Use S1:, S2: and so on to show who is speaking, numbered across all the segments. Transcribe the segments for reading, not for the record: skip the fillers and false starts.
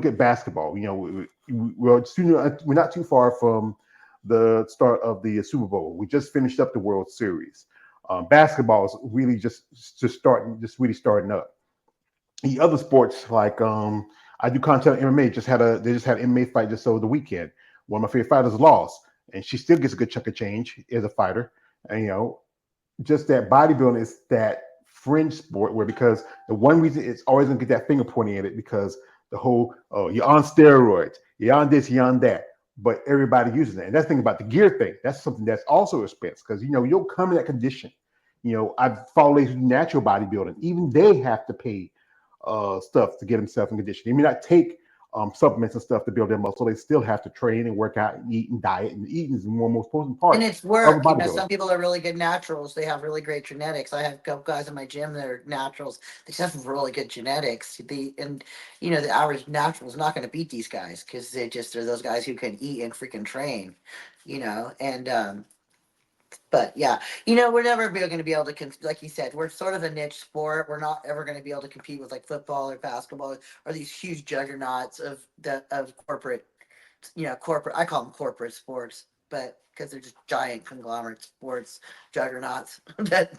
S1: at basketball. We're not too far from the start of the Super Bowl. We just finished up the World Series. Basketball is really just really starting up. The other sports like I do content on MMA. They just had an MMA fight just over the weekend. One of my favorite fighters lost, and she still gets a good chunk of change as a fighter. And just that bodybuilding is that fringe sport where because the one reason it's always gonna get that finger pointing at it because the whole you're on steroids, you're on this, you're on that, but everybody uses it. And that's the thing about the gear thing. That's something that's also expensive because you'll come in that condition. I've followed ladies who do natural bodybuilding. Even they have to pay stuff to get themselves in condition. They may not take supplements and stuff to build their muscle. They still have to train and work out and eat and diet. And eating is the most important part
S2: And it's
S1: of a
S2: work.
S1: bodybuilder.
S2: Some people are really good naturals. They have really great genetics. I have a couple guys in my gym that are naturals. They just have really good genetics. The average natural is not going to beat these guys because they just are those guys who can eat and freaking train. And but yeah, we're never going to be able to, like you said, we're sort of a niche sport. We're not ever going to be able to compete with like football or basketball or these huge juggernauts of corporate, corporate. I call them corporate sports, but because they're just giant conglomerate sports juggernauts that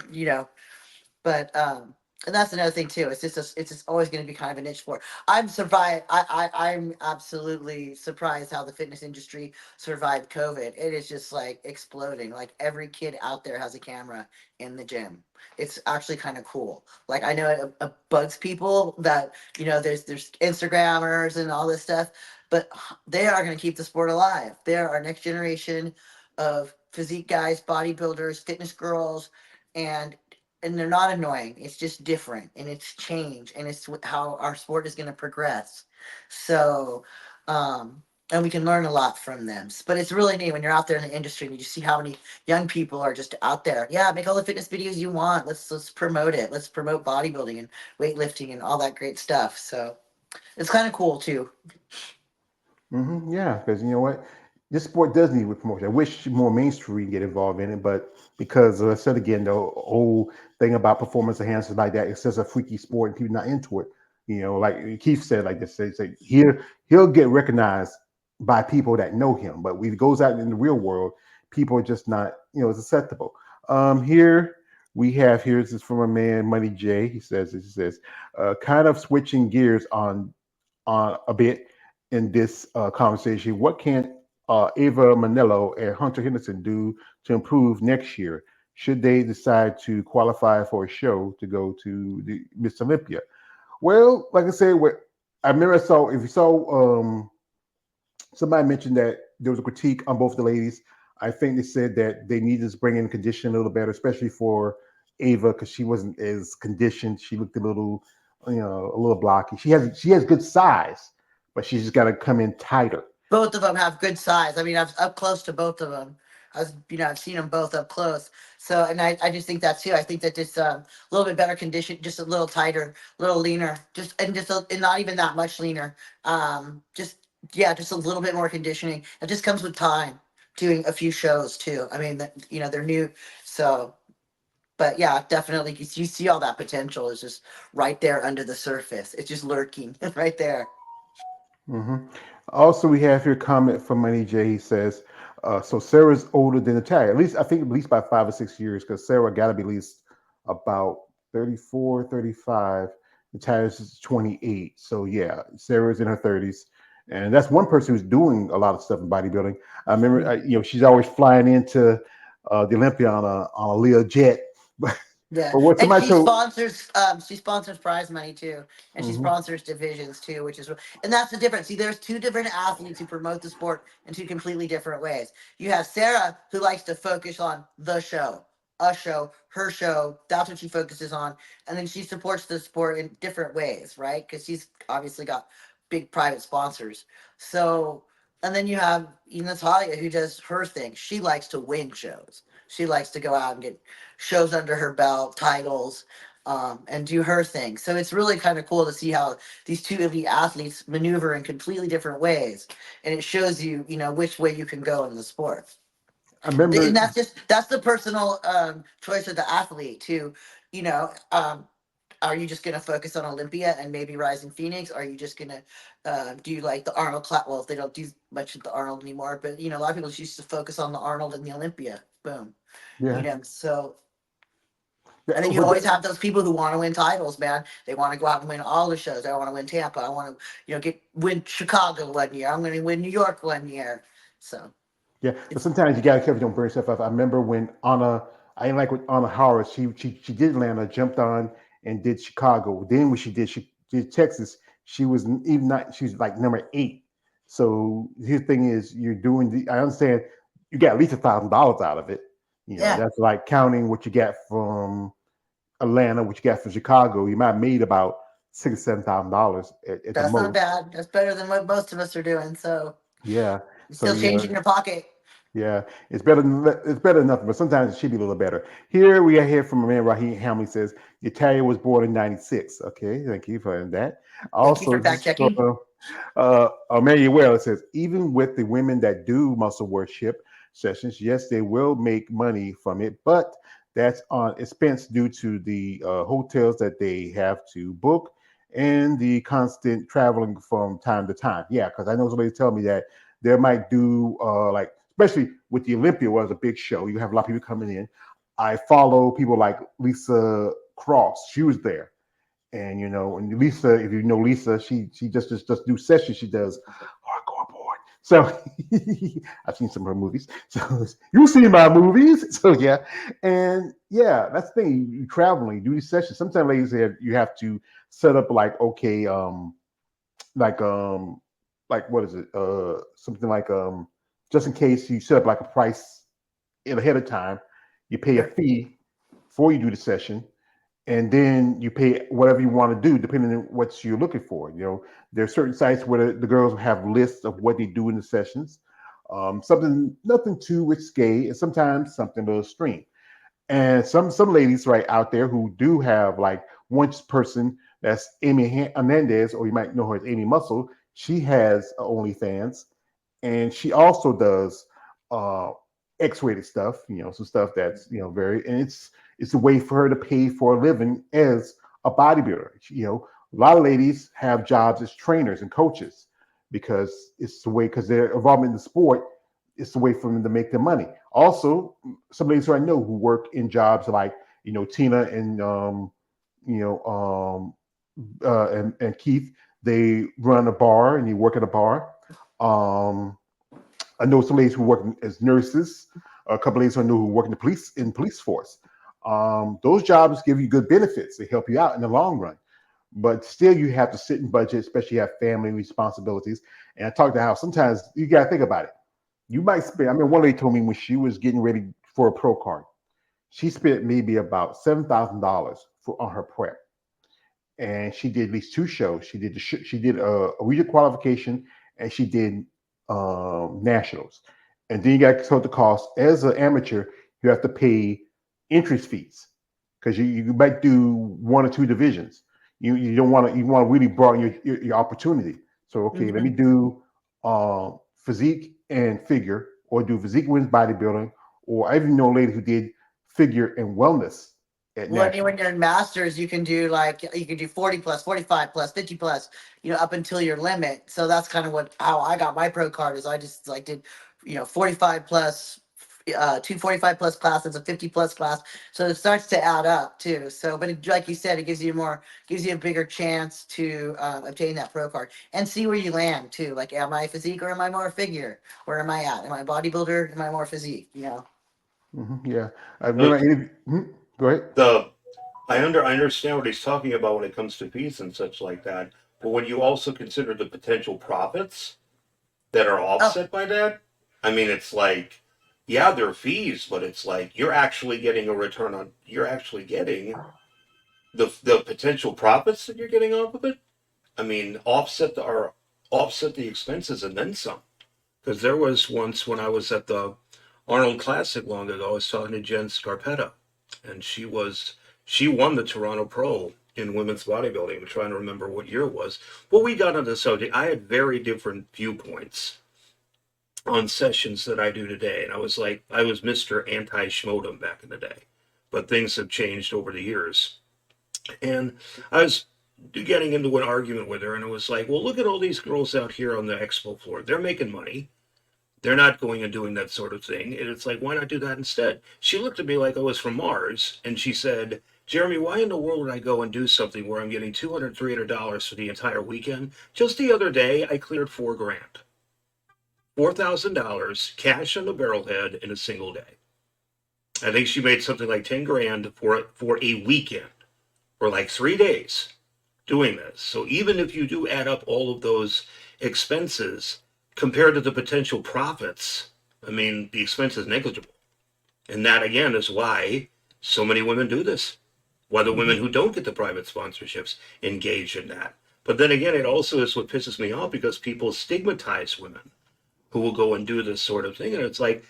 S2: But and that's another thing too. It's just always going to be kind of a niche sport. I'm absolutely surprised how the fitness industry survived COVID. It is just like exploding. Like every kid out there has a camera in the gym. It's actually kind of cool. Like I know it bugs people that there's Instagrammers and all this stuff, but they are going to keep the sport alive. They're our next generation of physique guys, bodybuilders, fitness girls, and they're not annoying. It's just different, and it's change, and it's how our sport is going to progress. So, and we can learn a lot from them. But it's really neat when you're out there in the industry and you just see how many young people are just out there. Yeah, make all the fitness videos you want. Let's promote it. Let's promote bodybuilding and weightlifting and all that great stuff. So it's kind of cool too.
S1: Yeah, because you know what, this sport does need promotion. I wish more mainstream get involved in it, but because I said again, the whole thing about performance enhancers like that, it's just a freaky sport and people not into it. Like Keith said, like this, say here he'll get recognized by people that know him, but when he goes out in the real world, people are just not, it's acceptable. Here we have this is from a man, Money J. He says, kind of switching gears on a bit in this conversation. What can Ava Manello and Hunter Henderson do to improve next year? Should they decide to qualify for a show to go to the Miss Olympia? Well, like I said, I remember if you saw somebody mentioned that there was a critique on both the ladies. I think they said that they needed to bring in condition a little better, especially for Ava because she wasn't as conditioned. She looked a little, a little blocky. She has good size, but she's just got to come in tighter.
S2: Both of them have good size. I mean, I've up close to both of them. I've seen them both up close. So, and I just think that too. I think that just a little bit better condition, just a little tighter, a little leaner, and not even that much leaner. Just yeah, just a little bit more conditioning. It just comes with time. Doing a few shows too. I mean, they're new, so. But yeah, definitely, you see all that potential is just right there under the surface. It's just lurking right there.
S1: hmm Also, we have here a comment from Money J. He says, so Sarah's older than Natalia. At least by 5 or 6 years, because Sarah got to be at least about 34, 35. Natalia's 28. So yeah, Sarah's in her 30s. And that's one person who's doing a lot of stuff in bodybuilding. I remember, she's always flying into the Olympia on a Lear jet.
S2: Yeah,
S1: But what
S2: and
S1: somebody told,
S2: she sponsors prize money too, and she
S1: Mhm.
S2: sponsors divisions too, and that's the difference. See, there's two different athletes who promote the sport in two completely different ways. You have Sarah who likes to focus on the show, a show, her show. That's what she focuses on, and then she supports the sport in different ways, right? Because she's obviously got big private sponsors. So, and then you have Natalia who does her thing. She likes to win shows. She likes to go out and get shows under her belt, titles, and do her thing. So it's really kind of cool to see how these two elite athletes maneuver in completely different ways, and it shows you, which way you can go in the sport.
S1: I
S2: And
S1: remember,
S2: that's the personal choice of the athlete too. You know, um, are you just going to focus on Olympia and maybe Rising Phoenix? Are you just going to do like the Arnold class? Well, they don't do much of the Arnold anymore, but a lot of people just used to focus on the Arnold and the Olympia. Boom.
S1: Yeah.
S2: So
S1: Yeah,
S2: and then you
S1: but
S2: always have those people who want to win titles, man. They want to go out and win all the shows. I want to win Tampa. I want to, get win Chicago 1 year. I'm going to win New York 1 year. So
S1: yeah, but
S2: it's
S1: sometimes you gotta careful you don't burn yourself up. I remember when Anna, I didn't like with Anna Howard. She did Atlanta, jumped on and did Chicago. Then when she did Texas, she was even not. She was like number 8. So his thing is, you're doing the. I understand you got at least $1,000 out of it.
S2: yeah,
S1: That's like counting what you got from Atlanta, what you got from Chicago. You might have made about $6,000 or $7,000 at the
S2: that's not
S1: most.
S2: bad. That's better than what most of us are doing. So
S1: Yeah.
S2: you're
S1: So
S2: still changing your pocket.
S1: yeah, it's better than nothing, but sometimes it should be a little better. Here we are here from a man Raheem Hamley says Italia was born in '96. Okay, thank you for that.
S2: Thank you
S1: Also,
S2: for fact
S1: just
S2: checking.
S1: Emmanuel says even with the women that do muscle worship sessions, yes, they will make money from it, but that's on expense due to the hotels that they have to book and the constant traveling from time to time. Yeah, because I know somebody tell me that they might do like especially with the Olympia was a big show. You have a lot of people coming in. I follow people like Lisa Cross. She was there. And Lisa, if you know Lisa, she just do sessions. She does hardcore porn. So I've seen some of her movies. So you've seen my movies. So yeah, and yeah, that's the thing. You traveling, you do these sessions. Sometimes, ladies, you have to set up like okay, like what is it? Something like just in case you set up like a price in ahead of time, you pay a
S2: Sure.
S1: fee before you do the session, and then you pay whatever you want to do depending on what you're looking for. There are certain sites where the girls have lists of what they do in the sessions. Something nothing too risque, and sometimes something a little extreme. And some ladies right out there who do have like one person that's Amy Hernandez, or you might know her as Amy Muscle. She has OnlyFans, and she also does uh, X-rated stuff. Some stuff that's very, and it's a way for her to pay for a living as a bodybuilder. A lot of ladies have jobs as trainers and coaches because it's the way because their involvement in the sport. It's the way for them to make their money. Also, some ladies who I know who work in jobs like Tina and you know and Keith. They run a bar and you work at a bar. Um, I know some ladies who work as nurses. A couple ladies I know who work in the police force. Those jobs give you good benefits. They help you out in the long run. But still, you have to sit and budget, especially if you have family responsibilities. And I talked to how sometimes you got to think about it. You might spend. I mean, one lady told me when she was getting ready for a pro card, she spent maybe about $7,000 for on her prep, and she did at least 2 shows. She did a regional qualification, and she did nationals. And then you got to told the cost as an amateur. You have to pay entrance fees because you might do 1 or 2 divisions. You don't want to you want to really broaden your opportunity. So okay, let me
S2: Mm-hmm.
S1: do physique and figure, or do physique wins bodybuilding, or I even know a lady who did figure and wellness at
S2: When
S1: nationals.
S2: you're in masters, you can do like you can do 40 plus, 45 plus, 50 plus, up until your limit. So that's kind of what how I got my pro card is I just like did 45 plus, 245 plus classes, a 50 plus class. So it starts to add up too. So, but like you said, it gives you a bigger chance to obtain that pro card and see where you land too. Like, am I physique or am I more figure? Where am I at? Am I a bodybuilder? Am I more physique?
S1: Yeah, I
S3: Uh,
S1: remember. Go ahead.
S3: the I understand what he's talking about when it comes to fees and such like that. But when you also consider the potential profits that are
S2: Oh,
S3: offset by that, I mean, it's like, yeah, there are fees, but it's like you're actually getting a return on. You're actually getting the potential profits that you're getting off of it. I mean, offset the expenses and then some. Because there was once when I was at the Arnold Classic long ago, I was talking to Jen Scarpetta, and she won the Toronto Pro in women's bodybuilding. I'm trying to remember what year it was. But we got on the subject. I had very different viewpoints on sessions that I do today, and I was Mr. Anti Schmodem back in the day, but things have changed over the years. And I was getting into an argument with her, and it was like, well, look at all these girls out here on the expo floor. They're making money. They're not going and doing that sort of thing. And it's like, why not do that instead? She looked at me like I was from Mars, and she said, Jeremy, why in the world would I go and do something where I'm getting $200, $300 for the entire weekend? Just the other day, I cleared 4 grand. $4,000 cash on the barrelhead in a single day. I think she made something like 10 grand for a weekend or like 3 days doing this. So even if you do add up all of those expenses compared to the potential profits, I mean, the expense is negligible. And that again is why so many women do this. Why the women who don't get the private sponsorships engage in that. But then again, it also is what pisses me off because people stigmatize women who will go and do this sort of thing. And it's like,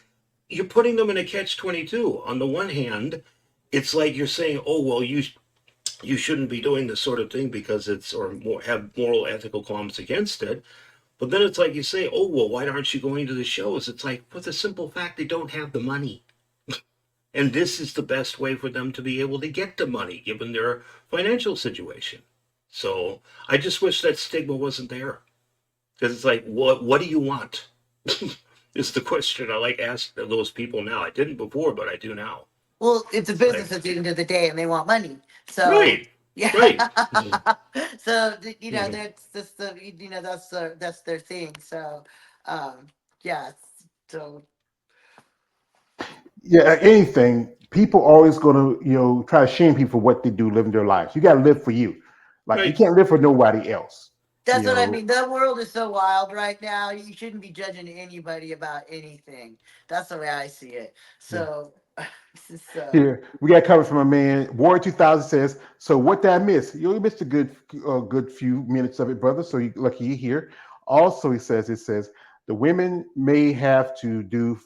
S3: you're putting them in a catch 22. On the one hand, it's like you're saying, oh, well, you shouldn't be doing this sort of thing because it's or more, have moral ethical qualms against it. But then it's like you say, oh, well, why aren't you going to the shows? It's like, for the simple fact they don't have the money. And this is the best way for them to be able to get the money given their financial situation. So I just wish that stigma wasn't there. Because it's like, what do you want? Is the question I like ask those people now. I didn't before, but I do now.
S2: Well, it's a
S3: It's
S2: business
S3: like,
S2: at the end of the day, and they want money. So
S3: right,
S2: yeah.
S3: right. Mm-hmm.
S2: So you know,
S3: Mm-hmm.
S2: that's just the that's their thing. So um, yeah. So
S1: Yeah, anything. People always gonna try to shame people for what they do, living their lives. You gotta live for you. Like you
S3: Right.
S1: can't live for nobody else.
S2: that's
S1: You
S2: what I
S1: know.
S2: mean. The world is so wild right now. You shouldn't be judging anybody about anything. That's the way I see it.
S1: Yeah.
S2: So, so
S1: Here we got covered from a man. Warrior 2000 says, "So what did I miss? You only missed a good few minutes of it, brother. So you lucky you're here." Also, it says the women may have to do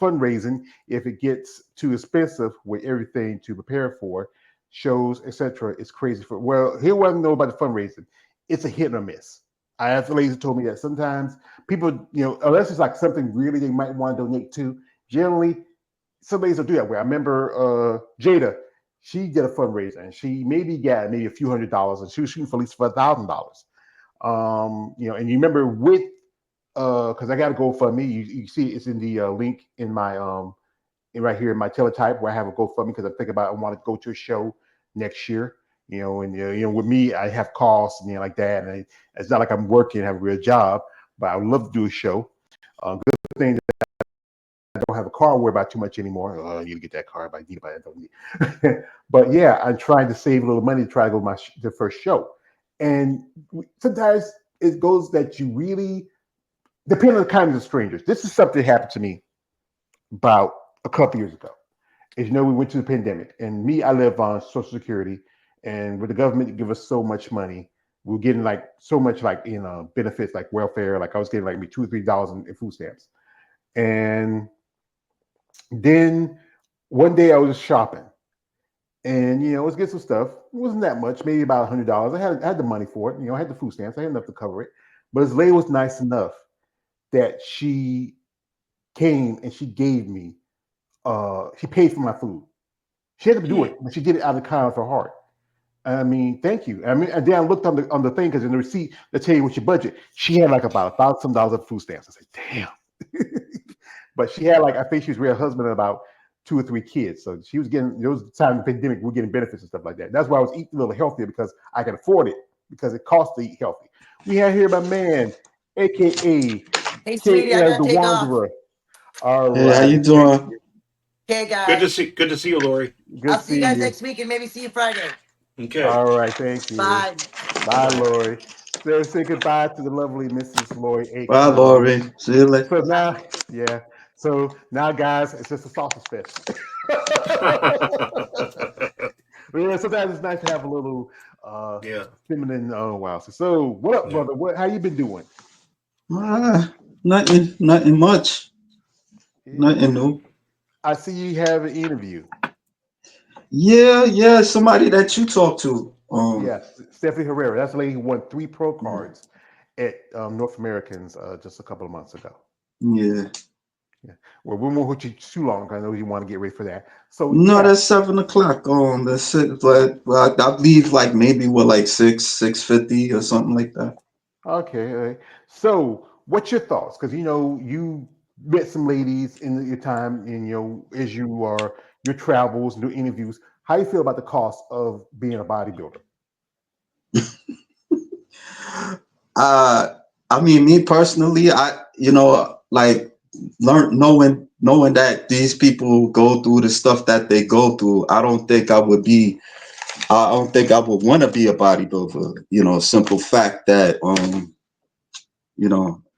S1: fundraising if it gets too expensive with everything to prepare for shows, etc. It's crazy for. Well, here what I know about the fundraising. It's a hit or miss. I have ladies who told me that sometimes people, unless it's like something really they might want to donate to, generally some ladies will do that way. I remember Jada, she did a fundraiser and she maybe got maybe a few $100s and she was shooting for at least for $1,000. And you remember with because I got to go for me. You see it's in the link in my right here in my teletype where I have a GoFundMe because I'm thinking about I want to go to a show next year. With me, I have costs and like that, and it's not like I'm working, have a real job, but I would love to do a show. Good thing I don't have a car to worry about too much anymore. I need to get that car, but I need it, but I don't need. But yeah, I'm trying to save a little money to try to go to the first show. And sometimes it goes that you really depend on the kind of the strangers. This is something that happened to me about a couple years ago. As you know, we went to the pandemic, and me, I live on Social Security, and with the government give us so much money, we're getting like so much like benefits like welfare. Like I was getting like maybe $2 or $3 in food stamps, and then one day I was shopping and I was getting some stuff. It wasn't that much, maybe about $100. I had the money for it. I had the food stamps. I had enough to cover it. But this lady was nice enough that she came and she gave me. She paid for my food. She had to do
S3: Hmm.
S1: it, but she did it out of the kind of her heart. I mean, thank you. I mean, and then I looked on the thing because in the receipt they tell you what your budget. She had like about $1,000 of food stamps. I said, damn. But she had like I think she was with her husband and about 2 or 3 kids. So she was getting there was a time in the pandemic we were getting benefits and stuff like that. That's why I was eating a little healthier because I can afford it because it costs to eat healthy. We have here my man, aka
S2: hey, sweetie, I
S1: KL
S2: gotta
S1: the
S2: take off.
S1: Wanderer. All
S4: Hey, how you
S1: right. Thank
S4: doing?
S1: you.
S2: Okay,
S3: Good to
S2: guys.
S3: see. Good to see you, Lori.
S1: Good
S2: I'll see you
S1: seeing
S2: guys
S1: you.
S2: next week, and maybe see you Friday.
S3: Okay.
S1: All right, thank you.
S2: Bye.
S3: Bye
S1: Bye,
S3: bye.
S1: Lori. So say goodbye to the lovely Mrs. Lori H.
S4: Bye, Lori. See you later.
S1: So
S2: Bye.
S1: now, yeah. So now, guys, it's just a sausage fest. But yeah, sometimes it's nice to have a little uh
S3: Yeah.
S1: feminine wow. So what up,
S3: Yeah.
S1: brother? What how you been doing?
S4: Nothing much.
S1: Yeah,
S4: Nothing new.
S1: I see you have an interview.
S4: Yeah, somebody that you talk to.
S1: Yes, Stephanie Herrera. That's the lady who won 3 pro
S4: Yeah,
S1: cards at North Americans just a couple of months ago.
S4: yeah.
S1: Yeah. Well, we won't hold you too long. I know you want to get ready for that. So
S4: No,
S1: yeah.
S4: that's 7 o'clock. That's it. But I leave like maybe what like 6:50 or something like that.
S1: Okay. All right. So what's your thoughts? Because you met some ladies in your time in as you are your travels, new interviews. How you feel about the cost of being a bodybuilder?
S4: Uh, I mean, me personally, like learn knowing that these people go through the stuff that they go through. I don't think I would be. I don't think I would want to be a bodybuilder. Simple fact that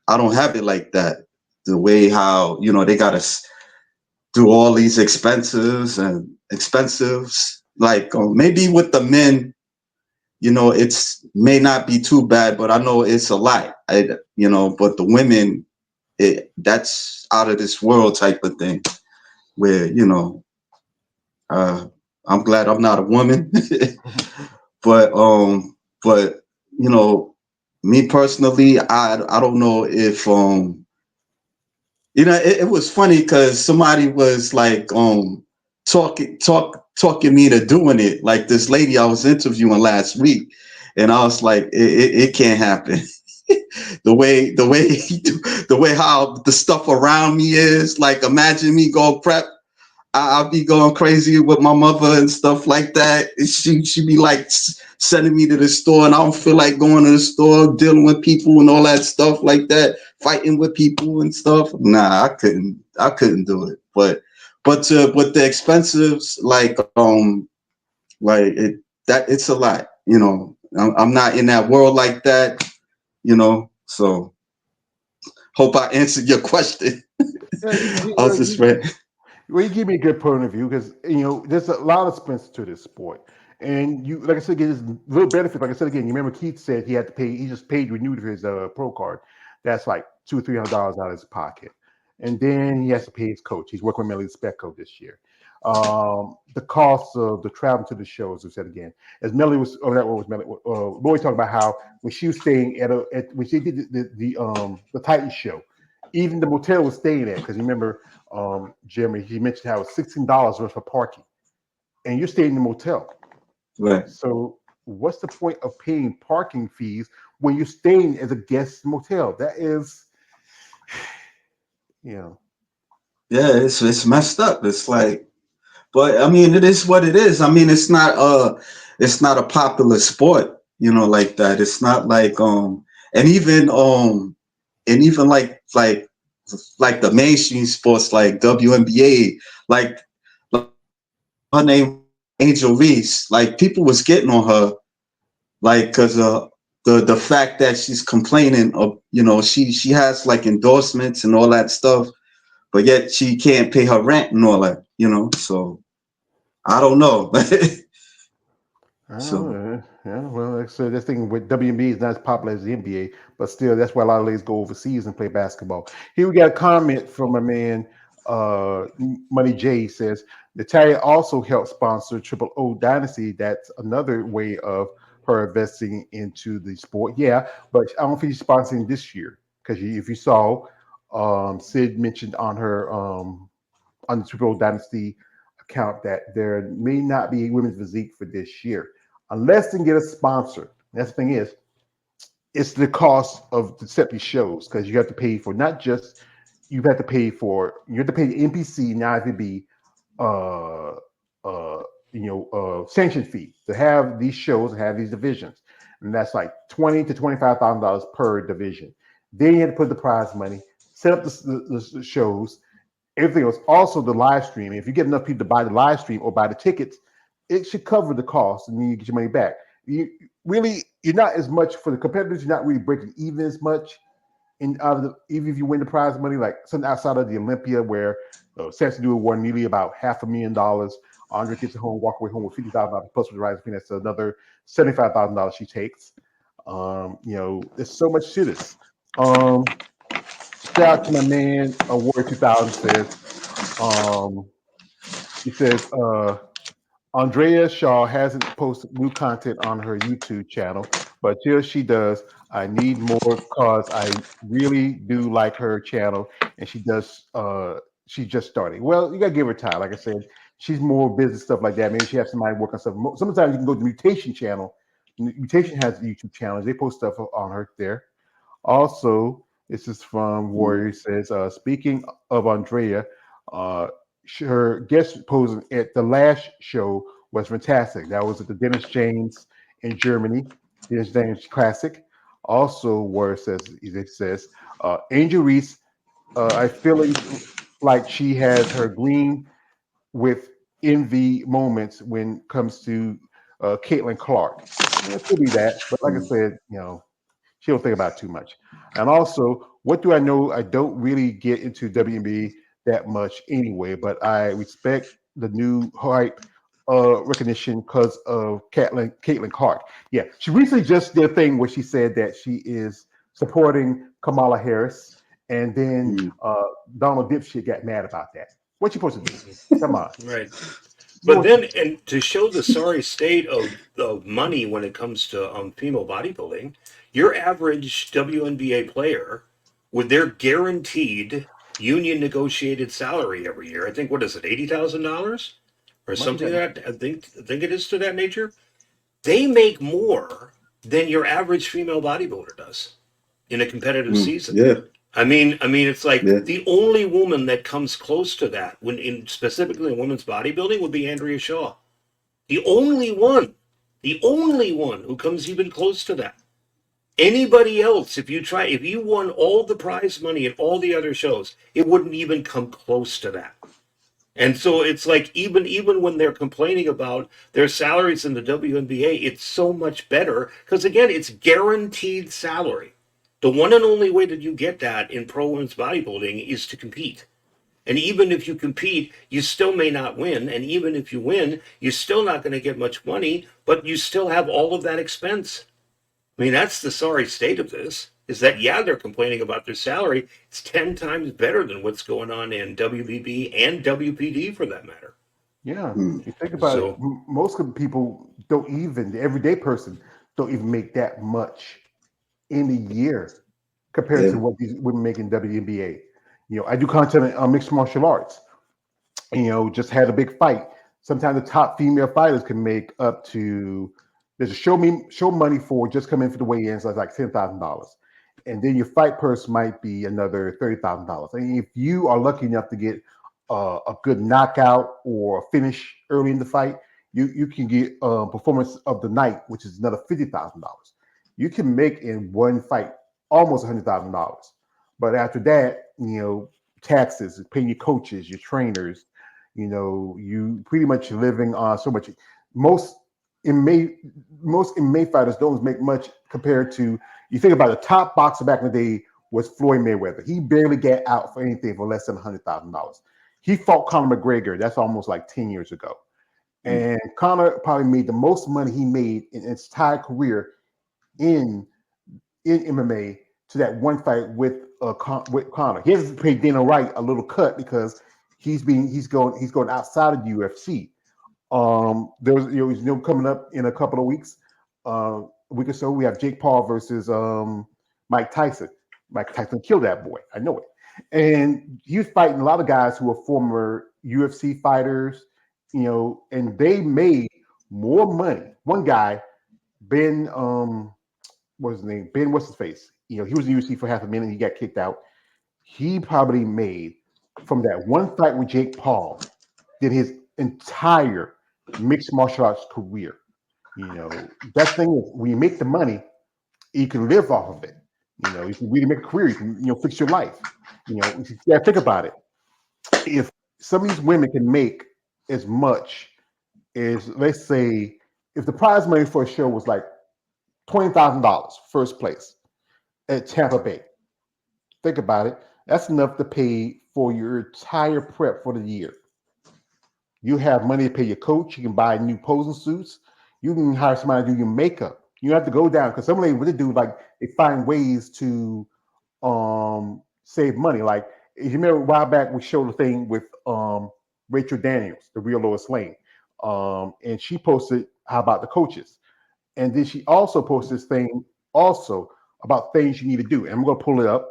S4: I don't have it like that. The way how they gotta do all these expensives. Like maybe with the men, it's may not be too bad, but I know it's a lot. But the women, that's out of this world type of thing. Where uh, I'm glad I'm not a woman, but you know, me personally, I don't know if it was funny because somebody was like talking me to doing it. Like this lady I was interviewing last week, and I was like, it can't happen. the way the way how the stuff around me is, like imagine me go prep. I'll be going crazy with my mother and stuff like that. She be like sending me to the store, and I don't feel like going to the store, dealing with people and all that stuff like that, fighting with people and stuff. Nah, I couldn't do it. But the expensives, like it's a lot. I'm not in that world like that. So hope I answered your question.
S1: Yeah,
S4: I was just ready.
S1: well, you give me a good point of view because there's a lot of expense to this sport, and you like I said again, there's little benefit. Like I said again, you remember Keith said he had to pay. He just paid renewed for his pro card. That's like $200 or $300 out of his pocket, and then he has to pay his coach. He's working with Melly Specco this year. The cost of the travel to the shows. I said again, as Melly was, oh, that was Melly. Lori talked about how when she was staying when she did the Titan show, even the motel was staying at because you remember Jeremy, he mentioned how it's $16 worth for parking, and you're staying in the motel.
S4: Right.
S1: So, what's the point of paying parking fees when you're staying as a guest motel? That is, you know,
S4: Yeah, it's messed up. It's like, but I mean, it is what it is. I mean, it's not a popular sport, like that. It's not like and even like the mainstream sports like WNBA, like her name Angel Reese. Like people was getting on her, like because the fact that she's complaining of, she has like endorsements and all that stuff, but yet she can't pay her rent and all that. So I don't know.
S1: I don't
S4: So
S1: know. Yeah, well, like I said, this thing with WNBA is not as popular as the NBA, but still, that's why a lot of ladies go overseas and play basketball. Here we got a comment from a man, Money J says, Natalia also helped sponsor Triple O Dynasty. That's another way of her investing into the sport. Yeah, but I don't think she's sponsoring this year because if you saw, Sid mentioned on the Triple O Dynasty account that there may not be women's physique for this year unless they get a sponsor. That's the thing is, it's the cost of the set these shows because you have to pay for not just you have to pay the NPC and IVB uh sanction fee to have these shows and have these divisions, and that's like $20,000 to $25,000 per division. Then you have to put the prize money, set up the shows, everything else. Also, the live stream. If you get enough people to buy the live stream or buy the tickets, it should cover the cost, and then you get your money back. You're not as much for the competitors. You're not really breaking even as much in out of the even if you win the prize money, like something outside of the Olympia, where Samson Dew won nearly about $500,000. Andre gets home, walk away home with $50,000 plus with the prize fee. That's another $75,000 she takes. There's so much to this. Shout out to my man, Warrior 2000 says, um, he says, Andrea Shaw hasn't posted new content on her YouTube channel, but till she does, I need more because I really do like her channel and she does. She's just starting. Well, you gotta give her time. Like I said, she's more business stuff like that. Maybe she has somebody work on stuff. Sometimes you can go to the Mutation channel. Mutation has a YouTube channel. They post stuff on her there. Also, this is from
S4: Mm,
S1: Warrior. It says, speaking of Andrea, uh, her guest posing at the last show was fantastic. That was at the Dennis James in Germany, Dennis James Classic. Also, Warrior says, it says, Angel Reese, I feeling like she has her green with envy moments when it comes to Caitlin Clark. Yeah, it could be that, but like I
S4: mm,
S1: said, she don't think about it too much. And also, what do I know? I don't really get into WNBA that much anyway, but I respect the new hype recognition because of Caitlin Clark. Yeah, she recently just did a thing where she said that she is supporting Kamala Harris, and then
S4: mm.
S1: Donald Dipshit got mad about that. What you supposed to do? Come on,
S3: Right.
S1: you
S3: But
S1: want
S3: then, and to show the sorry state of money when it comes to female bodybuilding, your average WNBA player, with their guaranteed union negotiated salary every year, I think what is it, $80,000 or
S1: might be
S3: something
S1: that.
S3: like that? I think it is to that nature. They make more than your average female bodybuilder does in a competitive
S4: Mm,
S3: season.
S4: yeah,
S3: I mean, it's like
S4: yeah.
S3: the only woman that comes close to that, when in specifically in women's bodybuilding, would be Andrea Shaw. The only one, the only one who comes even close to that. Anybody else, if you won all the prize money at all the other shows, it wouldn't even come close to that. And so it's like even when they're complaining about their salaries in the WNBA, it's so much better because again, it's guaranteed salary. The one and only way that you get that in pro women's bodybuilding is to compete. And even if you compete, you still may not win. And even if you win, you're still not going to get much money, but you still have all of that expense. I mean, that's the sorry state of this. Is that yeah, they're complaining about their salary. It's 10 times better than what's going on in WBB and WPD for that matter.
S1: Yeah,
S4: Mm,
S1: you think about it.
S3: So
S1: Most of the people don't even the everyday person don't even make that much in a year compared to
S4: yeah.
S1: what these women make in WNBA. I do content on mixed martial arts. Just had a big fight. Sometimes the top female fighters can make up to there's a show money for just coming in for the weigh-ins, that's like $10,000. And then your fight purse might be another $30,000. And if you are lucky enough to get a good knockout or a finish early in the fight, you can get performance of the night, which is another $50,000. You can make in one fight almost $100,000. But after that, taxes, paying your coaches, your trainers, you pretty much living on so much. Most inmate most inmate fighters don't make much compared to you think about the top boxer back in the day was Floyd Mayweather. He barely got out for anything for less than $100,000. He fought Conor McGregor. That's almost like 10 years ago.
S4: Mm,
S1: And Conor probably made the most money he made in his entire career in in MMA to that one fight with Conor. He has to pay Dana White a little cut because he's going outside of the UFC. There's coming up in a couple of weeks, a week or so. We have Jake Paul versus Mike Tyson. Mike Tyson killed that boy. I know it. And he was fighting a lot of guys who are former UFC fighters, and they made more money. One guy, Ben, what's his name? Ben, what's his face? He was in UFC for half a minute. He got kicked out. He probably made from that one fight with Jake Paul did his entire mixed martial arts career. That thing is when you make the money, you can live off of it. You can really make a career. You can, fix your life. You think about it. If some of these women can make as much as, let's say, if the prize money for a show was like $20,000, first place at Tampa Bay, think about it. That's enough to pay for your entire prep for the year. You have money to pay your coach. You can buy new posing suits. You can hire somebody to do your makeup. You have to go down because some ladies what they do like they find ways to save money. Like if you remember a while back we showed a thing with Rachel Daniels, the real Lois Lane. And she posted how about the coaches. And then she also posted this thing also about things you need to do. And I'm gonna pull it up.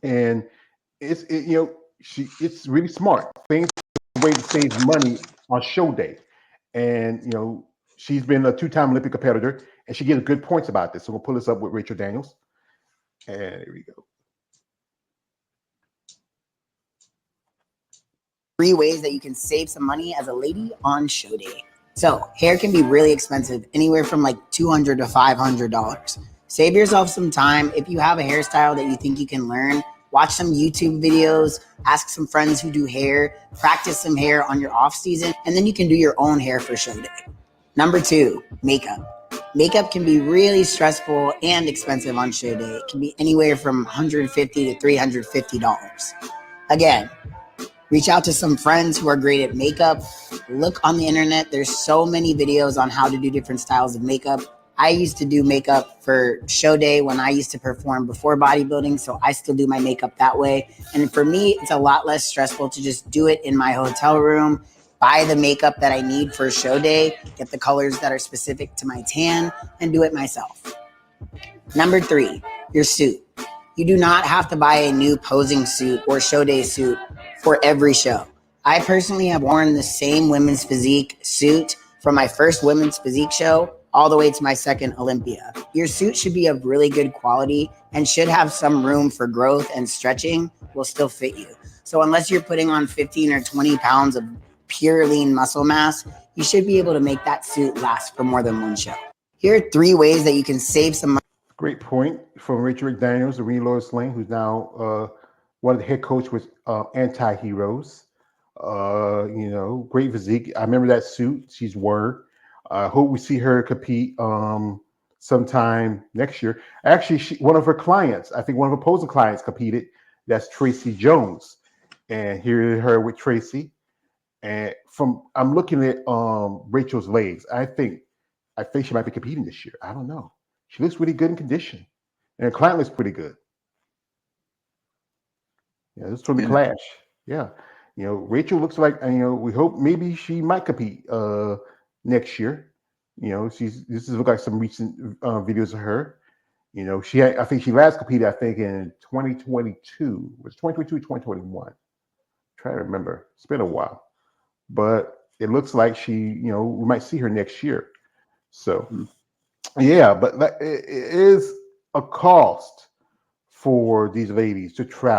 S1: And it's really smart. Things a way to save money on show day, and she's been a two-time Olympic competitor, and she gives good points about this. So we'll pull this up with Rachel Daniels, and here we go.
S5: 3 ways that you can save some money as a lady on show day. So, hair can be really expensive, anywhere from like $200 to $500. Save yourself some time. If you have a hairstyle that you think you can learn, watch some YouTube videos, ask some friends who do hair, practice some hair on your off season, and then you can do your own hair for show day. Number 2, makeup. Makeup can be really stressful and expensive on show day. It can be anywhere from $150 to $350. Again, reach out to some friends who are great at makeup. Look on the internet. There's so many videos on how to do different styles of makeup. I used to do makeup for show day when I used to perform before bodybuilding, so I still do my makeup that way. And for me, it's a lot less stressful to just do it in my hotel room, buy the makeup that I need for show day, get the colors that are specific to my tan, and do it myself. Number 3, your suit. You do not have to buy a new posing suit or show day suit for every show. I personally have worn the same women's physique suit from my first women's physique show all the way to my second Olympia. Your suit should be of really good quality and should have some room for growth, and stretching will still fit you. So unless you're putting on 15 or 20 pounds of pure lean muscle mass, you should be able to make that suit last for more than one show. Here are 3 ways that you can save some money.
S1: Great point from Rachel McDaniels, Irene Lois Lane, who's now one of the head coach with Anti-Heroes. Great physique. I remember that suit she's worn. Hope we see her compete sometime next year. Actually, one of her clients, I think one of her posing clients competed. That's Tracy Jones. And here her with Tracy. And I'm looking at Rachel's legs. I think she might be competing this year. I don't know. She looks really good in condition, and her client looks pretty good. Yeah, this is from the Clash. Yeah, Rachel looks like, we hope maybe she might compete next year. This is look like some recent videos of her. I think she last competed, I think, in 2022. Was 2022, 2021? Try to remember. It's been a while, but it looks like we might see her next year. So, yeah, but it is a cost for these ladies to travel.